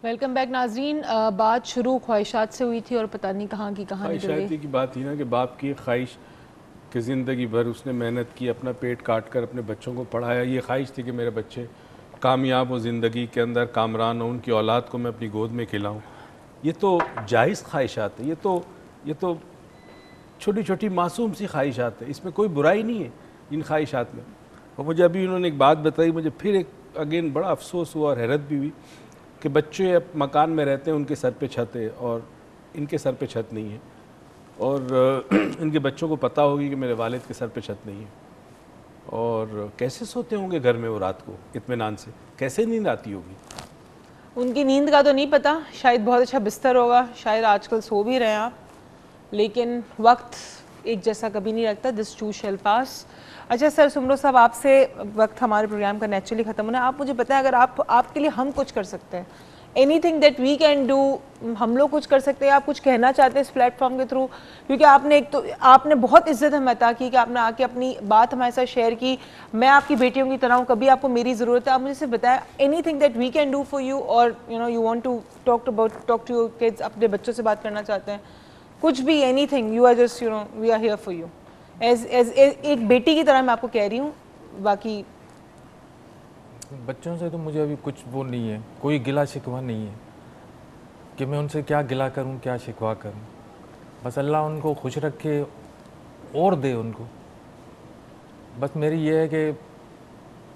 Welcome back ناظرین. بات شروع خواہشات سے ہوئی تھی اور پتہ نہیں کہاں کی کہاں نکل گئی. خواہشات کی بات تھی نا کہ باپ کی خواہش کہ زندگی بھر اس نے محنت کی, اپنا پیٹ کاٹ کر اپنے بچوں کو پڑھایا. یہ خواہش تھی کہ میرے بچے کامیاب ہوں, زندگی کے اندر کامران ہوں, ان کی اولاد کو میں اپنی گود میں کھلاؤں. یہ تو جائز خواہشات ہیں, یہ تو چھوٹی چھوٹی معصوم سی خواہشات ہیں, اس میں کوئی برائی نہیں ہے ان خواہشات میں. اور مجھے ابھی انہوں نے ایک بات بتائی, مجھے پھر ایک اگین بڑا افسوس ہوا اور حیرت بھی ہوئی کہ بچے اب مکان میں رہتے ہیں, ان کے سر پہ چھت ہے اور ان کے سر پہ چھت نہیں ہے, اور ان کے بچوں کو پتہ ہوگی کہ میرے والد کے سر پہ چھت نہیں ہے. اور کیسے سوتے ہوں گے گھر میں وہ رات کو اطمینان سے, کیسے نیند آتی ہوگی؟ ان کی نیند کا تو نہیں پتہ, شاید بہت اچھا بستر ہوگا, شاید آج کل سو بھی رہے ہیں آپ, لیکن وقت ایک جیسا کبھی نہیں رکھتا. دس ٹو شیل پاس. اچھا سر سمرو صاحب, آپ سے وقت ہمارے پروگرام کا نیچرلی ختم ہونا ہے. آپ مجھے بتائیں, اگر آپ کے لیے ہم کچھ کر سکتے ہیں, anything that we can do, ہم لوگ کچھ کر سکتے ہیں, آپ کچھ کہنا چاہتے ہیں اس پلیٹ فارم کے تھرو, کیونکہ آپ نے بہت عزت ہمیں عطا کی کہ آپ نے آ کے اپنی بات ہمارے ساتھ شیئر کی. میں آپ کی بیٹیوں کی طرح ہوں, کبھی آپ کو میری ضرورت ہے, آپ مجھے سے بتائیں anything that we can do for you, اور you want to talk to your kids, اپنے بچوں سے بات کرنا چاہتے ہیں, کچھ بھی, anything, you are just we are here for you. ایک بیٹی کی طرح میں آپ کو کہہ رہی ہوں. باقی بچوں سے تو مجھے ابھی کچھ وہ نہیں ہے, کوئی گلا شکوہ نہیں ہے کہ میں ان سے کیا گلا کروں کیا شکوہ کروں. بس اللہ ان کو خوش رکھے اور دے ان کو. بس میری یہ ہے کہ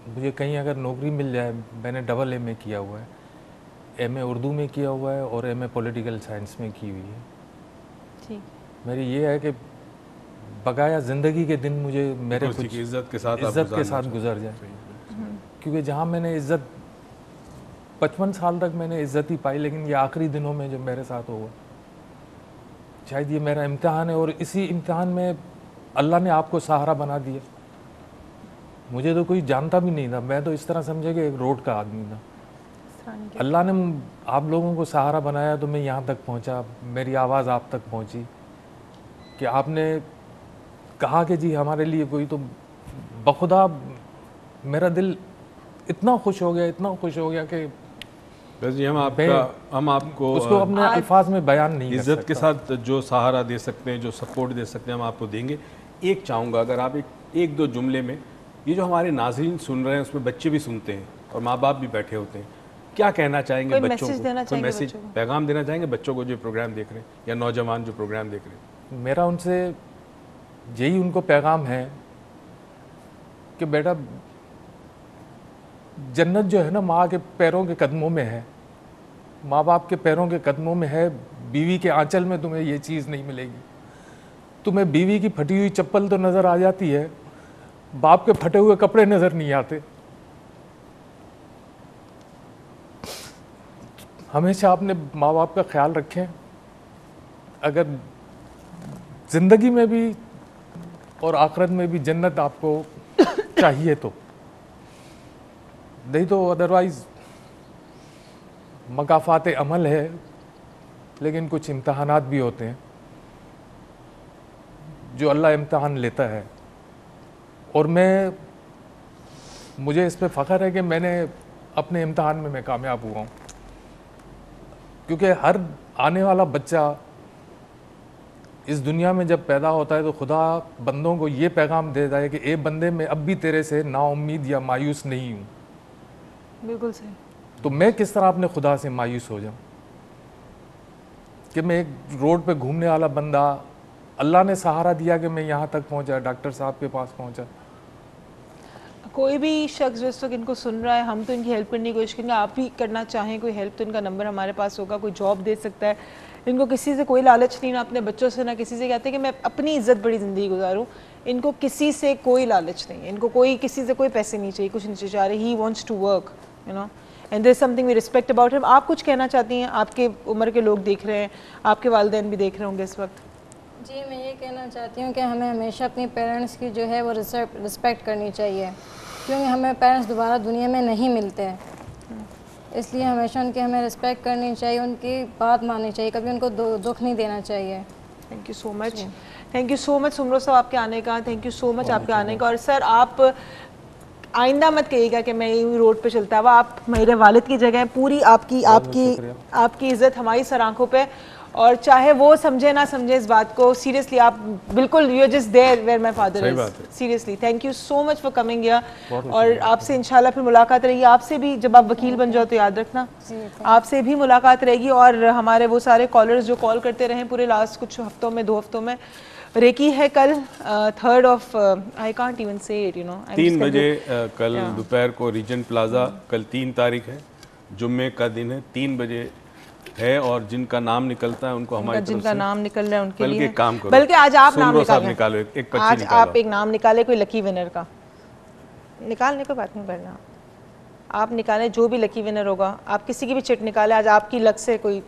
مجھے کہیں اگر نوکری مل جائے. میں نے ڈبل ایم اے کیا ہوا ہے, ایم اے اردو میں کیا ہوا ہے اور ایم اے پولیٹیکل سائنس میں کی ہوئی ہے. میری یہ ہے کہ بقایا زندگی کے دن مجھے میرے کچھ عزت کے ساتھ گزر جائیں, کیونکہ جہاں میں نے عزت 55 سال تک میں نے عزت ہی پائی, لیکن یہ آخری دنوں میں جو میرے ساتھ ہوا, شاید یہ میرا امتحان ہے. اور اسی امتحان میں اللہ نے آپ کو سہارا بنا دیا. مجھے تو کوئی جانتا بھی نہیں تھا, میں تو اس طرح سمجھے کہ ایک روڈ کا آدمی تھا. اللہ نے آپ لوگوں کو سہارا بنایا تو میں یہاں تک پہنچا, میری آواز آپ تک پہنچی کہ آپ نے کہا کہ جی ہمارے لیے کوئی, تو بخدا میرا دل اتنا خوش ہو گیا کہ بس جی ہم آپ کو اس کو اپنے الفاظ میں بیان نہیں کر سکتا. عزت کے ساتھ جو سہارا دے سکتے ہیں, جو سپورٹ دے سکتے ہیں, ہم آپ کو دیں گے. ایک چاہوں گا اگر آپ ایک دو جملے میں, یہ جو ہمارے ناظرین سن رہے ہیں اس میں بچے بھی سنتے ہیں اور ماں باپ بھی بیٹھے ہوتے ہیں, کیا کہنا چاہیں گے بچوں کو, کوئی میسج پیغام دینا چاہیں گے بچوں کو جو پروگرام دیکھ رہے ہیں یا نوجوان جو پروگرام دیکھ رہے ہیں؟ میرا ان سے یہی ان کو پیغام ہے کہ بیٹا جنت جو ہے نا ماں کے پیروں کے قدموں میں ہے, ماں باپ کے پیروں کے قدموں میں ہے. بیوی کے آنچل میں تمہیں یہ چیز نہیں ملے گی. تمہیں بیوی کی پھٹی ہوئی چپل تو نظر آ جاتی ہے, باپ کے پھٹے ہوئے کپڑے نظر نہیں آتے. ہمیشہ اپنے ماں باپ کا خیال رکھیں. اگر زندگی میں بھی اور آخرت میں بھی جنت آپ کو چاہیے تو, نہیں تو ادروائز مکافات عمل ہے, لیکن کچھ امتحانات بھی ہوتے ہیں جو اللہ امتحان لیتا ہے. اور مجھے اس پہ فخر ہے کہ میں نے اپنے امتحان میں کامیاب ہوا ہوں, کیونکہ ہر آنے والا بچہ اس دنیا میں جب پیدا ہوتا ہے تو خدا بندوں کو یہ پیغام دیتا ہے کہ اے بندے میں اب بھی تیرے سے نا امید یا مایوس نہیں ہوں. بالکل صحیح. تو میں کس طرح اپنے خدا سے مایوس ہو جاؤں کہ میں ایک روڈ پہ گھومنے والا بندہ, اللہ نے سہارا دیا کہ میں یہاں تک پہنچا, ڈاکٹر صاحب کے پاس پہنچا. کوئی بھی شخص جو اس وقت ان کو سن رہا ہے, ہم تو ان کی ہیلپ کرنے کی کوشش کریں گے. آپ بھی کرنا چاہیں کوئی ہیلپ تو ان کا نمبر ہمارے پاس ہوگا, کوئی جاب دے سکتا ہے. ان کو کسی سے کوئی لالچ نہیں, نہ اپنے بچوں سے, نہ کسی سے کہتے ہیں کہ میں اپنی عزت بڑی زندگی گزاروں. ان کو کسی سے کوئی لالچ نہیں ہے, ان کو کسی سے کوئی پیسے نہیں چاہیے, کچھ نہیں چاہ رہے. He wants to work, and there is something we respect about ہم. آپ کچھ کہنا چاہتی ہیں؟ آپ کے عمر کے لوگ دیکھ رہے ہیں, آپ کے والدین بھی دیکھ رہے ہوں گے اس وقت. جی میں یہ کہنا چاہتی ہوں کہ ہمیں ہمیشہ اپنی پیرنٹس کی جو ہے وہ رسپیکٹ کرنی چاہیے, کیونکہ ہمیں پیرنٹس دوبارہ دنیا میں نہیں ملتے ہیں. اس لیے ہمیشہ ان کی ہمیں رسپیکٹ کرنی چاہیے, ان کی بات ماننی چاہیے, کبھی ان کو دکھ نہیں دینا چاہیے. Thank you so much. Thank you so much Samru صاحب آپ کے آنے کا, تھینک یو سو مچ آپ کے آنے کا. اور سر آئندہ مت کہیے گا کہ میں یوں روڈ پہ چلتا ہوا. آپ میرے والد کی جگہ ہیں, پوری آپ کی عزت ہماری سر آنکھوں پہ, اور چاہے وہ سمجھے نہ سمجھے اس بات کو, سیریسلی آپ بالکل you just there where my father is. Seriously thank you so much for coming here. اور آپ سے انشاءاللہ پھر ملاقات رہے گی. آپ سے بھی جب آپ وکیل بن جاؤ تو یاد رکھنا آپ سے بھی ملاقات رہے گی. اور ہمارے وہ سارے کالرز جو کال کرتے رہے پورے لاسٹ کچھ ہفتوں میں, 2 ہفتوں میں, ریکی ہے کل 3rd of I can't even say it, 3 بجے کل دوپہر کو ریجنٹ پلازا, کل 3 تاریخ ہے, جمعے کا دن ہے, 3 بجے ہے. اور جن کا نام نکلتا ہے ان کو ہماری طرف سے, جن کا نام نکل رہا ہے ان کے لیے, بلکہ کام کرو, بلکہ آج آپ نام نکالو, ایک پرچی آج نکالو, آپ ایک نام نکالے کوئی لکی ونر کا. نکالنے کو بات نہیں کرنا, آپ نکالیں جو بھی لکی ونر ہوگا. آپ کسی کی بھی چٹ نکالیں آج آپ کی لک سے کوئی.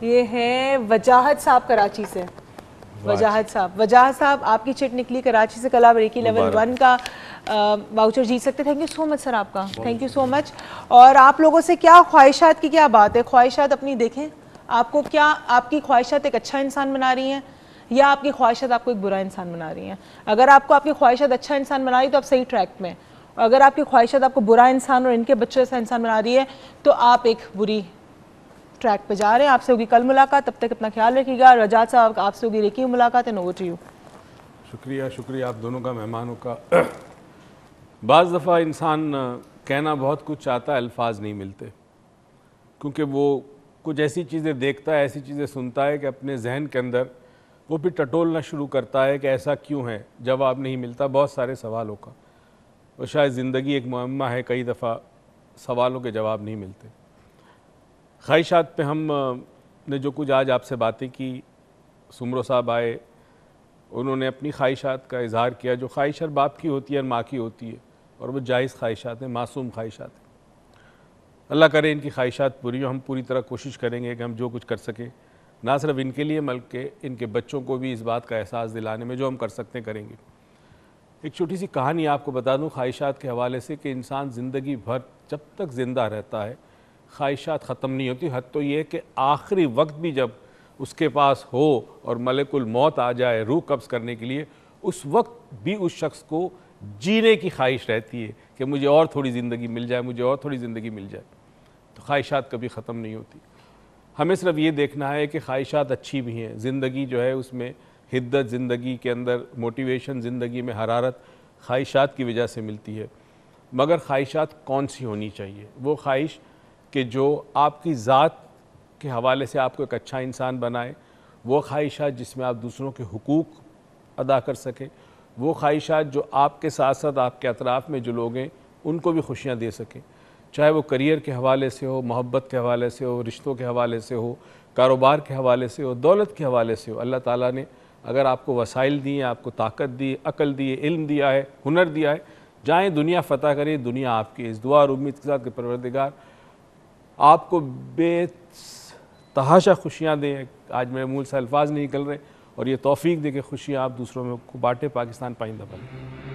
یہ ہے وجاہت صاحب کراچی سے. وجاہت صاحب آپ کی چٹ نکلی کراچی سے. کل آپ ریکی لیول 1 کا واؤچر جیت سکتے. تھینک یو سو مچ سر آپ کا, تھینک یو سو مچ. اور آپ لوگوں سے کیا خواہشات کی کیا بات ہے, خواہشات اپنی دیکھیں. آپ کو کیا, آپ کی خواہشات ایک اچھا انسان بنا رہی ہیں یا آپ کی خواہشات آپ کو ایک برا انسان بنا رہی ہیں؟ اگر آپ کو آپ کی خواہشات اچھا انسان بنا رہی تو آپ صحیح ٹریک میں, اور اگر آپ کی خواہشات آپ کو برا انسان اور ان کے بچے جیسا انسان بنا رہی ہے تو آپ ایک بری ٹریک پہ جا رہے ہیں. آپ سے ہوگی کل ملاقات, تب تک اپنا خیال رکھیے گا. رجات صاحب آپ سے ہوگی ریکی ملاقات ہے. Over to you. شکریہ آپ دونوں کا, مہمانوں کا. بعض دفعہ انسان کہنا بہت کچھ چاہتا ہے, الفاظ نہیں ملتے, کیونکہ وہ کچھ ایسی چیزیں دیکھتا ہے, ایسی چیزیں سنتا ہے کہ اپنے ذہن کے اندر وہ پھر ٹٹولنا شروع کرتا ہے کہ ایسا کیوں ہے. جواب نہیں ملتا بہت سارے سوالوں کا, اور شاید زندگی ایک معمہ ہے, کئی دفعہ سوالوں کے جواب نہیں ملتے. خواہشات پہ ہم نے جو کچھ آج آپ سے باتیں کی, سمرو صاحب آئے, انہوں نے اپنی خواہشات کا اظہار کیا, جو خواہش ہر باپ کی ہوتی ہے, ہر ماں کی ہوتی ہے, اور وہ جائز خواہشات ہیں, معصوم خواہشات ہیں. اللہ کرے ان کی خواہشات پوری ہو. ہم پوری طرح کوشش کریں گے کہ ہم جو کچھ کر سکیں, نہ صرف ان کے لیے بلکہ ان کے بچوں کو بھی اس بات کا احساس دلانے میں جو ہم کر سکتے ہیں کریں گے. ایک چھوٹی سی کہانی آپ کو بتا دوں خواہشات کے حوالے سے, کہ انسان زندگی بھر جب تک زندہ رہتا ہے خواہشات ختم نہیں ہوتی. حد تو یہ کہ آخری وقت بھی جب اس کے پاس ہو اور ملک الموت آ جائے روح قبض کرنے کے لیے, اس وقت بھی اس شخص کو جینے کی خواہش رہتی ہے کہ مجھے اور تھوڑی زندگی مل جائے, مجھے اور تھوڑی زندگی مل جائے. تو خواہشات کبھی ختم نہیں ہوتی. ہمیں صرف یہ دیکھنا ہے کہ خواہشات اچھی بھی ہیں, زندگی جو ہے اس میں حدت, زندگی کے اندر موٹیویشن, زندگی میں حرارت خواہشات کی وجہ سے ملتی ہے. مگر خواہشات کون سی ہونی چاہیے؟ وہ خواہش کہ جو آپ کی ذات کے حوالے سے آپ کو ایک اچھا انسان بنائے, وہ خواہشات جس میں آپ دوسروں کے حقوق ادا کر سکیں, وہ خواہشات جو آپ کے ساتھ ساتھ آپ کے اطراف میں جو لوگ ہیں ان کو بھی خوشیاں دے سکیں, چاہے وہ کریئر کے حوالے سے ہو, محبت کے حوالے سے ہو, رشتوں کے حوالے سے ہو, کاروبار کے حوالے سے ہو, دولت کے حوالے سے ہو. اللہ تعالیٰ نے اگر آپ کو وسائل دیے, آپ کو طاقت دی, عقل دی, علم دیا ہے, ہنر دیا ہے, جائیں دنیا فتح کریں, دنیا آپ کی. اس دعا اور امید کے ساتھ کہ پروردگار آپ کو بے تحاشا خوشیاں دیں. آج میرے منہ سے الفاظ نہیں نکل رہے, اور یہ توفیق دے کہ خوشیاں آپ دوسروں میں کو بانٹے. پاکستان پائندہ بنے.